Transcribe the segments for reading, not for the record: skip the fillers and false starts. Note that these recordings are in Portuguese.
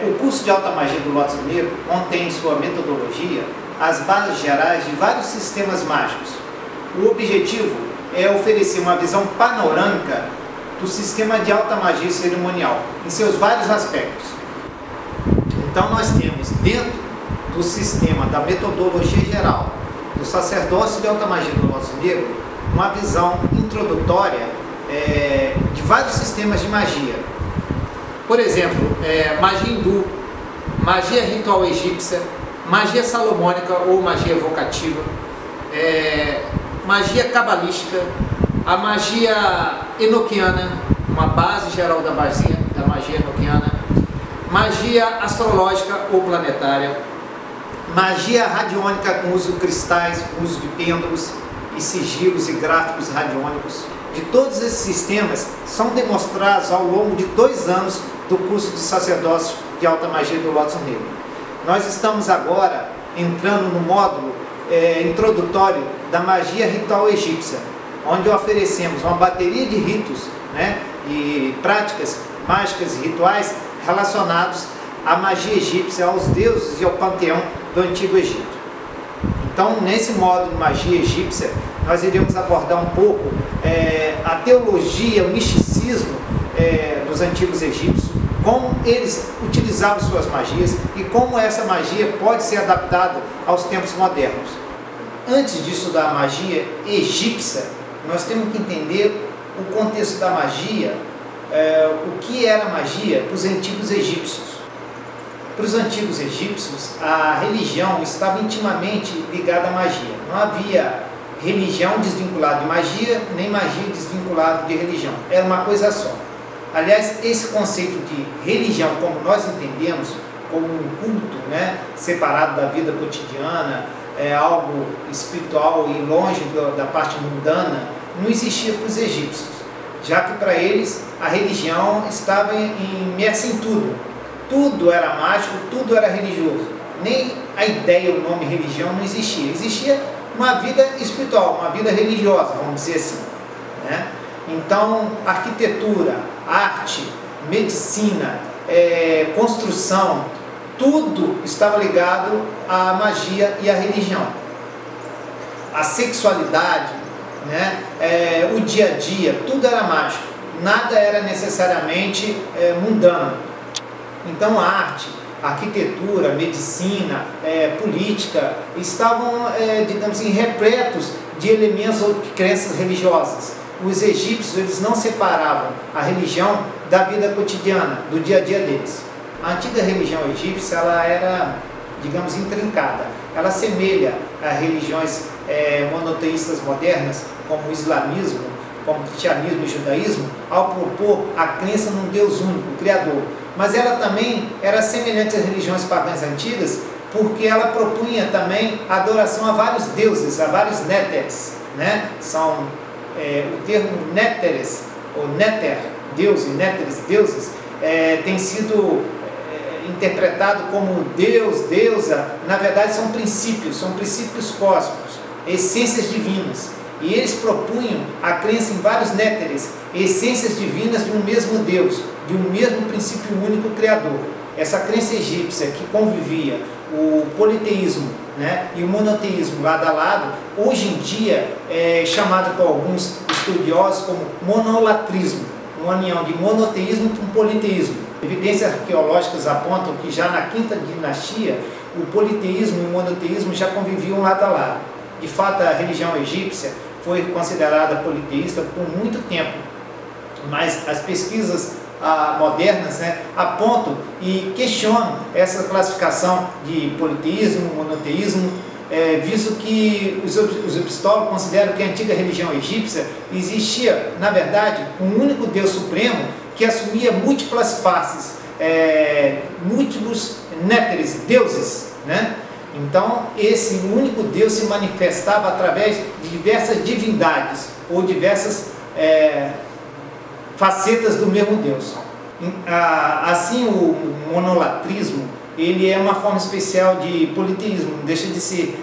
O curso de alta magia do Lótus Negro contém em sua metodologia as bases gerais de vários sistemas mágicos. O objetivo é oferecer uma visão panorâmica do sistema de alta magia cerimonial, em seus vários aspectos. Então nós temos dentro do sistema da metodologia geral do sacerdócio de alta magia do Lótus Negro uma visão introdutória de vários sistemas de magia. Por exemplo, magia hindu, magia ritual egípcia, magia salomônica ou magia evocativa, magia cabalística, a magia enoquiana, uma base geral da magia enoquiana, magia astrológica ou planetária, magia radiônica com uso de cristais, uso de pêndulos e sigilos e gráficos radiônicos. De todos esses sistemas são demonstrados ao longo de 2 anos do curso de sacerdócio de alta magia do Lótus Negro. Nós estamos agora entrando no módulo introdutório da magia ritual egípcia, onde oferecemos uma bateria de ritos, e práticas mágicas e rituais relacionados à magia egípcia, aos deuses e ao panteão do Antigo Egito. Então, nesse módulo de magia egípcia, nós iremos abordar um pouco a teologia, o misticismo dos antigos egípcios, como eles utilizavam suas magias e como essa magia pode ser adaptada aos tempos modernos. Antes de estudar a magia egípcia, nós temos que entender o contexto da magia, o que era magia para os antigos egípcios. Para os antigos egípcios, a religião estava intimamente ligada à magia. Não havia religião desvinculada de magia, nem magia desvinculada de religião. Era uma coisa só. Aliás, esse conceito de religião, como nós entendemos, como um culto, separado da vida cotidiana, algo espiritual e longe da parte mundana, não existia para os egípcios, já que para eles a religião estava imersa em tudo. Tudo era mágico, tudo era religioso. Nem a ideia, o nome religião não existia. Existia uma vida espiritual, uma vida religiosa, vamos dizer assim. Então, arquitetura, arte, medicina, construção, tudo estava ligado à magia e à religião. A sexualidade, o dia a dia, tudo era mágico. Nada era necessariamente mundano. Então, a arte, a arquitetura, a medicina, política, estavam, digamos assim, repletos de elementos ou de crenças religiosas. Os egípcios, eles não separavam a religião da vida cotidiana, do dia a dia deles. A antiga religião egípcia, ela era, digamos, intrincada. Ela assemelha a religiões monoteístas modernas, como o islamismo, como o cristianismo e o judaísmo, ao propor a crença num Deus único, o Criador. Mas ela também era semelhante às religiões pagãs antigas, porque ela propunha também a adoração a vários deuses, a vários néteres. São o termo néteres, ou néter, Deus, e néteres, deuses, tem sido interpretado como Deus, deusa. Na verdade são princípios cósmicos, essências divinas. E eles propunham a crença em vários néteres, essências divinas de um mesmo Deus, de um mesmo princípio único criador. Essa crença egípcia que convivia o politeísmo e o monoteísmo lado a lado, hoje em dia é chamado por alguns estudiosos como monolatrismo, uma união de monoteísmo com politeísmo. Evidências arqueológicas apontam que já na quinta dinastia o politeísmo e o monoteísmo já conviviam lado a lado. De fato, a religião egípcia foi considerada politeísta por muito tempo, mas as pesquisas modernas apontam e questionam essa classificação de politeísmo, monoteísmo, visto que os epistólogos consideram que a antiga religião egípcia existia, na verdade, um único Deus supremo que assumia múltiplas faces, múltiplos néteres, deuses, Então, esse único Deus se manifestava através de diversas divindades ou diversas facetas do mesmo Deus. Assim, o monolatrismo, ele é uma forma especial de politeísmo, não deixa de ser,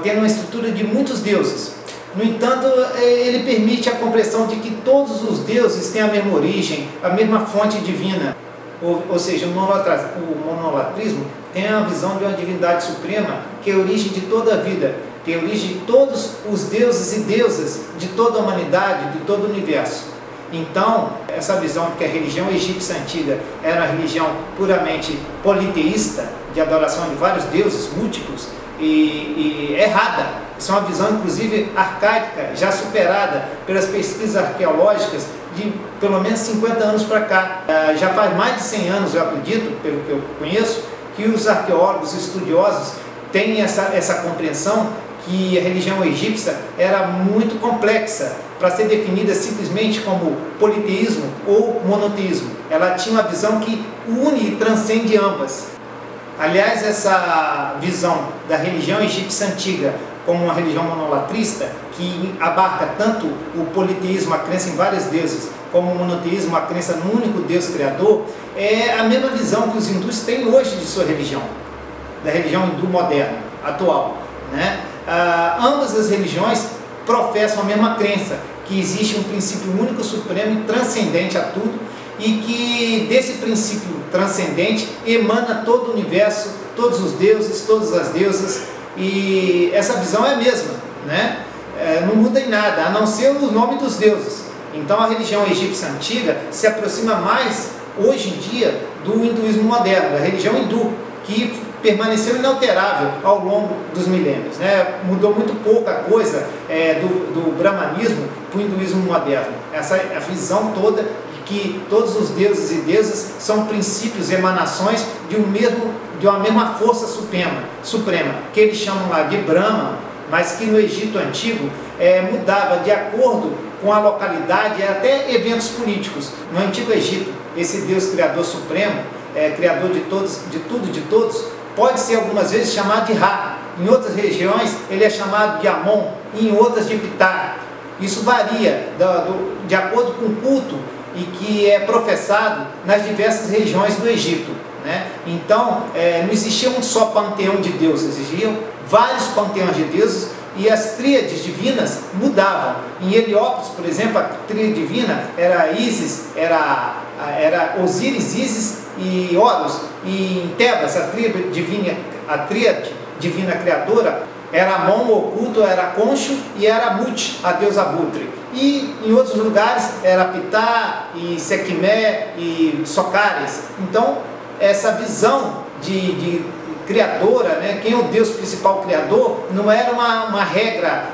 tendo uma estrutura de muitos deuses. No entanto, ele permite a compreensão de que todos os deuses têm a mesma origem, a mesma fonte divina. ou seja, o monolatrismo tem a visão de uma divindade suprema que é a origem de toda a vida, que é a origem de todos os deuses e deusas de toda a humanidade, de todo o universo. Então, essa visão de que a religião egípcia antiga era uma religião puramente politeísta, de adoração de vários deuses múltiplos, e errada. Isso é uma visão, inclusive, arcaica, já superada pelas pesquisas arqueológicas de pelo menos 50 anos para cá. Já faz mais de 100 anos, eu acredito, pelo que eu conheço, que os arqueólogos estudiosos têm essa compreensão que a religião egípcia era muito complexa para ser definida simplesmente como politeísmo ou monoteísmo. Ela tinha uma visão que une e transcende ambas. Aliás, essa visão da religião egípcia antiga como uma religião monolatrista, que abarca tanto o politeísmo, a crença em vários deuses, como o monoteísmo, a crença no único Deus criador, é a mesma visão que os hindus têm hoje de sua religião, da religião hindu moderna, atual, né? Ambas as religiões professam a mesma crença, que existe um princípio único, supremo e transcendente a tudo, e que desse princípio transcendente emana todo o universo, todos os deuses, todas as deusas, e essa visão é a mesma, né? Não muda em nada, a não ser o nome dos deuses. Então a religião egípcia antiga se aproxima mais, hoje em dia, do hinduísmo moderno, da religião hindu, que permaneceu inalterável ao longo dos milênios, né? Mudou muito pouca coisa do brahmanismo para o hinduísmo moderno. Essa a visão toda de que todos os deuses e deusas são princípios, emanações de uma mesma força suprema, que eles chamam lá de Brahma, mas que no Egito Antigo mudava de acordo com a localidade e até eventos políticos. No Antigo Egito, esse Deus Criador Supremo, Criador de todos, de tudo, de todos, pode ser algumas vezes chamado de Ra. Em outras regiões ele é chamado de Amon, e em outras de Ptah. Isso varia de acordo com o culto e que é professado nas diversas regiões do Egito, né? Então, não existia um só panteão de deuses, existiam vários panteões de deuses, e as tríades divinas mudavam. Em Heliópolis, por exemplo, a tríade divina era Ísis, era Osíris, Ísis e Horus. E em Tebas, a tríade divina criadora, era Amon, o oculto, era Concho, e era Mut, a deusa abutre. E em outros lugares era Ptah e Sekhmet e Socares. Então, essa visão de criadora, né? Quem é o Deus principal criador, não era uma regra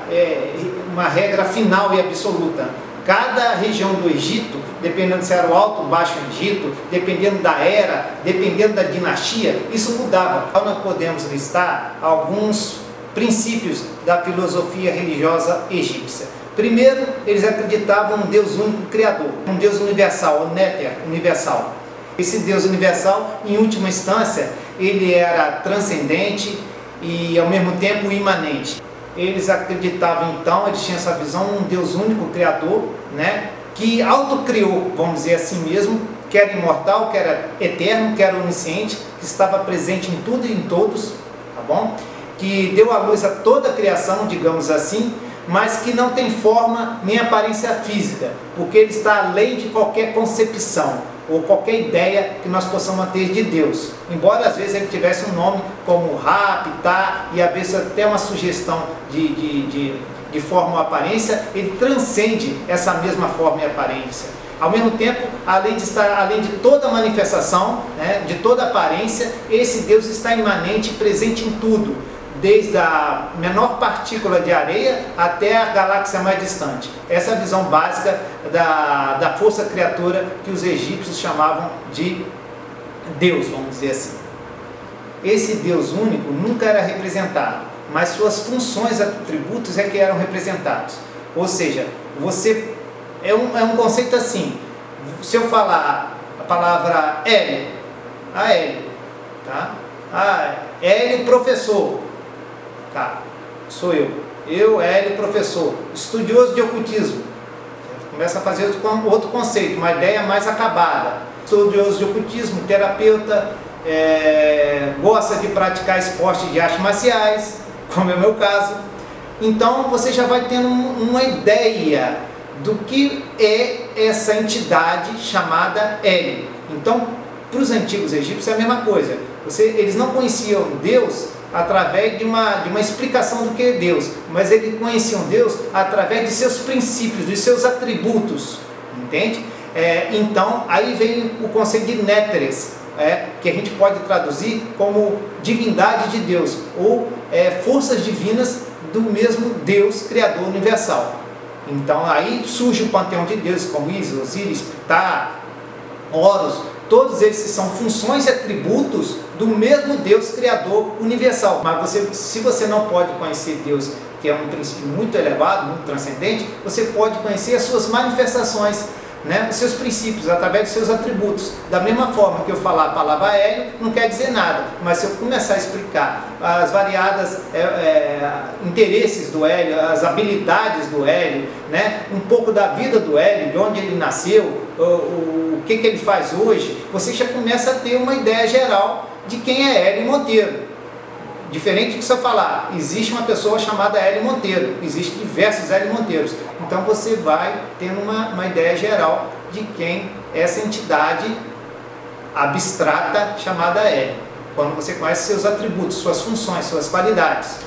final e absoluta. Cada região do Egito, dependendo se era o Alto ou Baixo Egito, dependendo da era, dependendo da dinastia, isso mudava. Então nós podemos listar alguns princípios da filosofia religiosa egípcia. Primeiro, eles acreditavam um Deus único criador, um Deus universal, o Néter, universal. Esse Deus universal, em última instância, ele era transcendente e ao mesmo tempo imanente. Eles acreditavam então, eles tinham essa visão, um Deus único criador, né, que autocriou, vamos dizer assim mesmo, que era imortal, que era eterno, que era onisciente, que estava presente em tudo e em todos, tá bom? Que deu à luz a toda a criação, digamos assim, mas que não tem forma nem aparência física, porque ele está além de qualquer concepção ou qualquer ideia que nós possamos ter de Deus. Embora às vezes ele tivesse um nome como Ra, Ptah, e às vezes até uma sugestão de forma ou aparência, ele transcende essa mesma forma e aparência. Ao mesmo tempo, além de toda manifestação, né, de toda aparência, esse Deus está imanente, presente em tudo, desde a menor partícula de areia até a galáxia mais distante. Essa é a visão básica da força criadora que os egípcios chamavam de Deus, vamos dizer assim. Esse Deus único nunca era representado, mas suas funções, atributos é que eram representados. Ou seja, é um conceito assim, se eu falar a palavra Hélio, tá? Hélio professor, tá, sou eu, Hélio professor, estudioso de ocultismo. Começa a fazer outro conceito, uma ideia mais acabada. Estudioso de ocultismo, terapeuta, gosta de praticar esporte de artes marciais, como é o meu caso. Então você já vai tendo uma ideia do que é essa entidade chamada Hélio. Então, para os antigos egípcios é a mesma coisa. Eles não conheciam Deus através de uma explicação do que é Deus, mas eles conheciam Deus através de seus princípios, de seus atributos, entende? Então, aí vem o conceito de néteres, que a gente pode traduzir como divindade de Deus, ou forças divinas do mesmo Deus Criador Universal. Então, aí surge o panteão de deuses como Ísis, Osíris, Ptah, Horus. Todos esses são funções e atributos do mesmo Deus Criador Universal. Mas se você não pode conhecer Deus, que é um princípio muito elevado, muito transcendente, você pode conhecer as suas manifestações, né, os seus princípios, através dos seus atributos. Da mesma forma que eu falar a palavra hélio, não quer dizer nada, mas se eu começar a explicar as variadas interesses do hélio, as habilidades do hélio, né, um pouco da vida do hélio, de onde ele nasceu, o que ele faz hoje, você já começa a ter uma ideia geral de quem é Hélio Monteiro. Diferente de se eu falar, existe uma pessoa chamada Hélio Monteiro, existem diversos Hélio Monteiros. Então você vai tendo uma ideia geral de quem é essa entidade abstrata chamada Hélio. Quando você conhece seus atributos, suas funções, suas qualidades,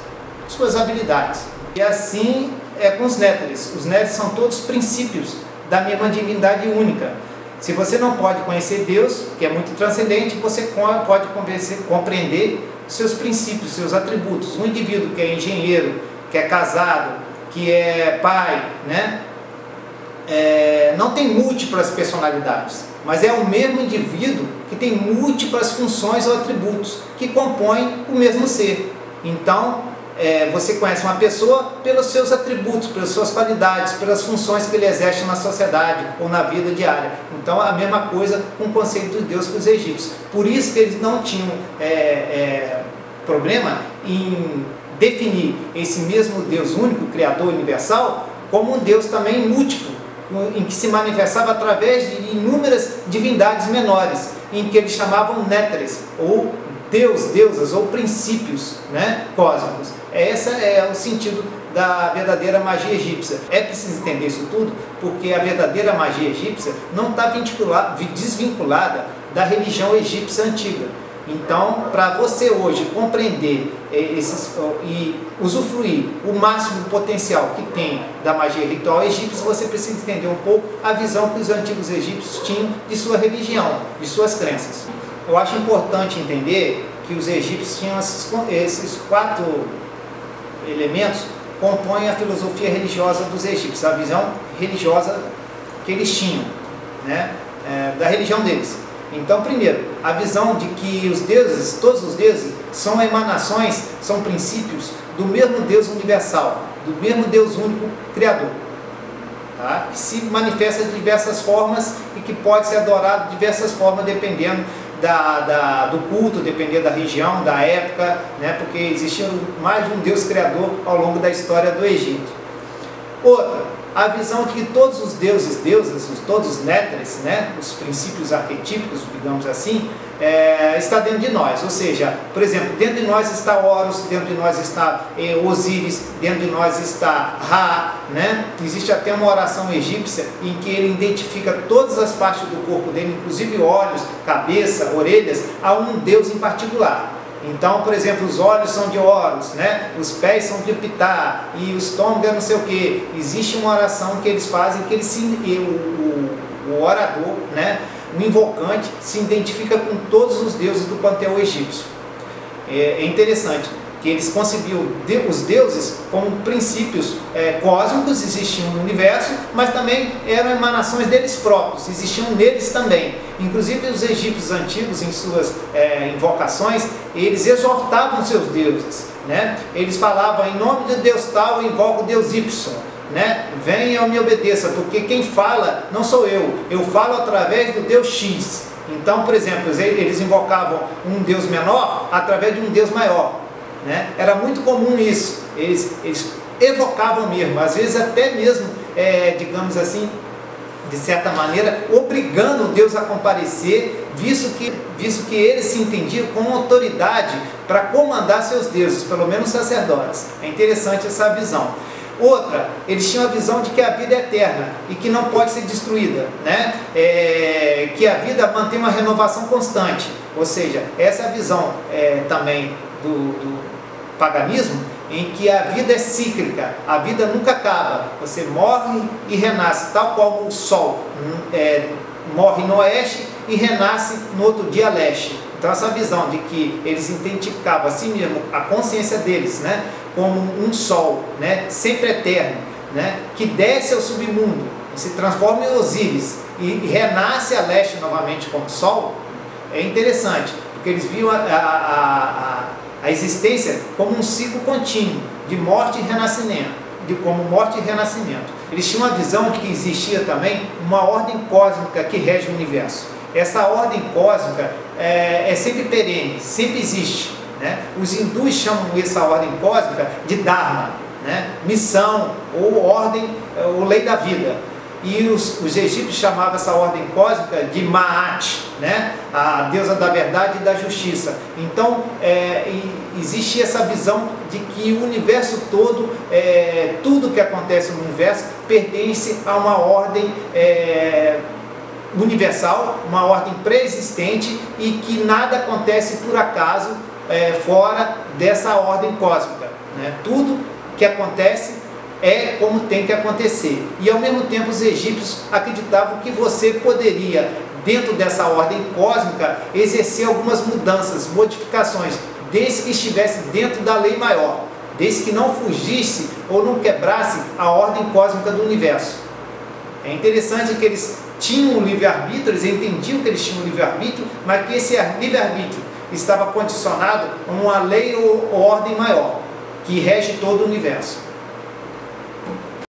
suas habilidades. E assim é com os néteres. Os néteres são todos princípios da mesma divindade única. Se você não pode conhecer Deus, que é muito transcendente, você pode compreender seus princípios, seus atributos. Um indivíduo que é engenheiro, que é casado, que é pai, né? Não tem múltiplas personalidades, mas é o mesmo indivíduo que tem múltiplas funções ou atributos que compõem o mesmo ser. Então, você conhece uma pessoa pelos seus atributos, pelas suas qualidades, pelas funções que ele exerce na sociedade ou na vida diária. Então, a mesma coisa com o conceito de Deus para os egípcios. Por isso que eles não tinham problema em definir esse mesmo Deus único, Criador universal, como um Deus também múltiplo, em que se manifestava através de inúmeras divindades menores, em que eles chamavam néteres, ou deusas, ou princípios, né, cósmicos. Esse é o sentido da verdadeira magia egípcia. É preciso entender isso tudo, porque a verdadeira magia egípcia não está desvinculada da religião egípcia antiga. Então, para você hoje compreender e usufruir o máximo potencial que tem da magia ritual egípcia, você precisa entender um pouco a visão que os antigos egípcios tinham de sua religião, de suas crenças. Eu acho importante entender que os egípcios tinham esses 4 elementos compõem a filosofia religiosa dos egípcios, a visão religiosa que eles tinham, né, da religião deles. Então, primeiro, a visão de que os deuses, todos os deuses, são emanações, são princípios do mesmo Deus universal, do mesmo Deus único Criador, tá? Que se manifesta de diversas formas e que pode ser adorado de diversas formas, dependendo do culto, dependendo da região, da época, né? Porque existia mais de um Deus Criador ao longo da história do Egito. Outra, a visão de que todos os deuses, deusas, todos os néteres, né? Os princípios arquetípicos, digamos assim, está dentro de nós. Ou seja, por exemplo, dentro de nós está Horus, dentro de nós está Osíris, dentro de nós está Ra, né? Existe até uma oração egípcia em que ele identifica todas as partes do corpo dele, inclusive olhos, cabeça, orelhas, a um deus em particular. Então, por exemplo, os olhos são de Horus, né? Os pés são de Ptah, e o estômago é não sei o que. Existe uma oração que eles fazem, que o orador, né? O invocante, se identifica com todos os deuses do panteão egípcio. É interessante que eles concebiam os deuses como princípios cósmicos, existiam no universo, mas também eram emanações deles próprios, existiam neles também. Inclusive os egípcios antigos, em suas invocações, eles exortavam seus deuses, né? Eles falavam, em nome de Deus tal, eu invoco Deus Y, né? Venha e me obedeça, porque quem fala não sou eu falo através do Deus X. Então, por exemplo, eles invocavam um Deus menor através de um Deus maior, né? Era muito comum isso, eles evocavam mesmo, às vezes até mesmo, digamos assim, de certa maneira, obrigando Deus a comparecer, visto que eles se entendiam com autoridade para comandar seus deuses, pelo menos sacerdotes. É interessante essa visão. Outra, eles tinham a visão de que a vida é eterna e que não pode ser destruída, né? Que a vida mantém uma renovação constante, ou seja, essa é a visão também do paganismo, em que a vida é cíclica, a vida nunca acaba, você morre e renasce, tal qual o sol morre no oeste e renasce no outro dia a leste. Então essa visão de que eles identificavam assim mesmo a consciência deles, né, como um sol, né, sempre eterno, né, que desce ao submundo, se transforma em Osíris e renasce a leste novamente como sol, é interessante, porque eles viam a existência como um ciclo contínuo de morte e renascimento, como morte e renascimento. Eles tinham uma visão de que existia também uma ordem cósmica que rege o universo. Essa ordem cósmica é sempre perene, sempre existe, né? Os hindus chamam essa ordem cósmica de Dharma, né? Missão, ou ordem, ou lei da vida. E os egípcios chamavam essa ordem cósmica de Ma'at, né? A deusa da verdade e da justiça. Então, existia essa visão de que o universo todo, tudo que acontece no universo, pertence a uma ordem universal, uma ordem pré-existente, e que nada acontece por acaso fora dessa ordem cósmica, né? Tudo que acontece é como tem que acontecer. E ao mesmo tempo os egípcios acreditavam que você poderia, dentro dessa ordem cósmica, exercer algumas mudanças, modificações, desde que estivesse dentro da lei maior, desde que não fugisse ou não quebrasse a ordem cósmica do universo. É interessante que eles tinham um livre-arbítrio, eles entendiam que eles tinham um livre-arbítrio, mas que esse livre-arbítrio estava condicionado a uma lei ou ordem maior, que rege todo o universo.